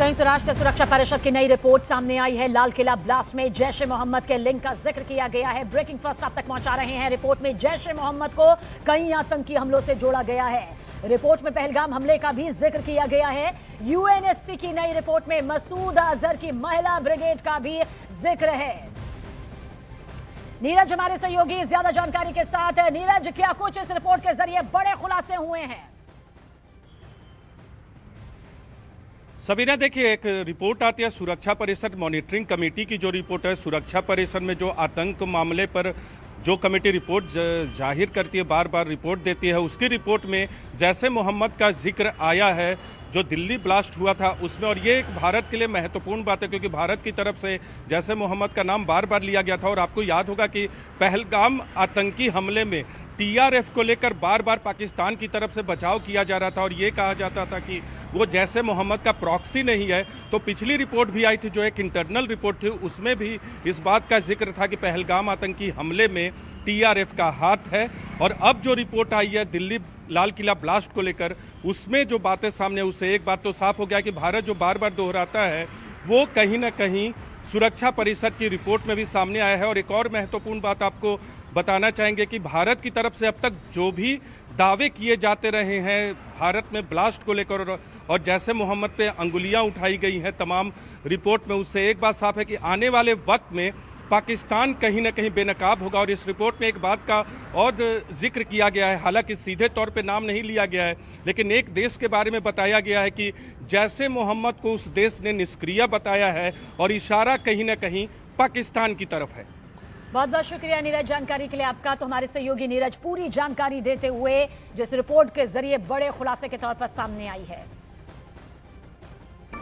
संयुक्त राष्ट्र सुरक्षा परिषद की नई रिपोर्ट सामने आई है। लाल किला ब्लास्ट में जैश ए मोहम्मद के लिंक का जिक्र किया गया है। ब्रेकिंग फर्स्ट आप तक पहुंचा रहे हैं। रिपोर्ट में जैश ए मोहम्मद को कई आतंकी हमलों से जोड़ा गया है। रिपोर्ट में पहलगाम हमले का भी जिक्र किया गया है। यूएनएससी की नई रिपोर्ट में मसूद अजहर की महिला ब्रिगेड का भी जिक्र है। नीरज हमारे सहयोगी ज्यादा जानकारी के साथ है। नीरज, क्या कुछ इस रिपोर्ट के जरिए बड़े खुलासे हुए हैं? सबीना, देखिए, एक रिपोर्ट आती है सुरक्षा परिषद मॉनिटरिंग कमेटी की। जो रिपोर्ट है सुरक्षा परिषद में जो आतंक मामले पर जो कमेटी रिपोर्ट जाहिर करती है, बार बार रिपोर्ट देती है, उसकी रिपोर्ट में जैश ए मोहम्मद का जिक्र आया है जो दिल्ली ब्लास्ट हुआ था उसमें। और ये एक भारत के लिए महत्वपूर्ण बात है क्योंकि भारत की तरफ से जैश ए मोहम्मद का नाम बार बार लिया गया था। और आपको याद होगा कि पहलगाम आतंकी हमले में टीआरएफ को लेकर बार बार पाकिस्तान की तरफ से बचाव किया जा रहा था और ये कहा जाता था कि वो जैश ए मोहम्मद का प्रॉक्सी नहीं है। तो पिछली रिपोर्ट भी आई थी जो एक इंटरनल रिपोर्ट थी, उसमें भी इस बात का जिक्र था कि पहलगाम आतंकी हमले में टीआरएफ का हाथ है। और अब जो रिपोर्ट आई है दिल्ली लाल किला ब्लास्ट को लेकर, उसमें जो बातें सामने, उससे एक बात तो साफ हो गया कि भारत जो बार बार दोहराता है वो कहीं ना कहीं सुरक्षा परिषद की रिपोर्ट में भी सामने आया है। और एक और महत्वपूर्ण बात आपको बताना चाहेंगे कि भारत की तरफ से अब तक जो भी दावे किए जाते रहे हैं भारत में ब्लास्ट को लेकर और जैश ए मोहम्मद पे अंगुलियां उठाई गई हैं तमाम रिपोर्ट में, उससे एक बात साफ है कि आने वाले वक्त में पाकिस्तान कहीं ना कहीं बेनकाब होगा। और इस रिपोर्ट में एक बात का और जिक्र किया गया है, हालांकि सीधे तौर पे नाम नहीं लिया गया है, लेकिन एक देश के बारे में बताया गया है कि जैश ए मोहम्मद को उस देश ने निष्क्रिय बताया है और इशारा कहीं ना कहीं पाकिस्तान की तरफ है। बहुत बहुत शुक्रिया नीरज जानकारी के लिए आपका। तो हमारे सहयोगी नीरज पूरी जानकारी देते हुए जिस रिपोर्ट के जरिए बड़े खुलासे के तौर पर सामने आई है।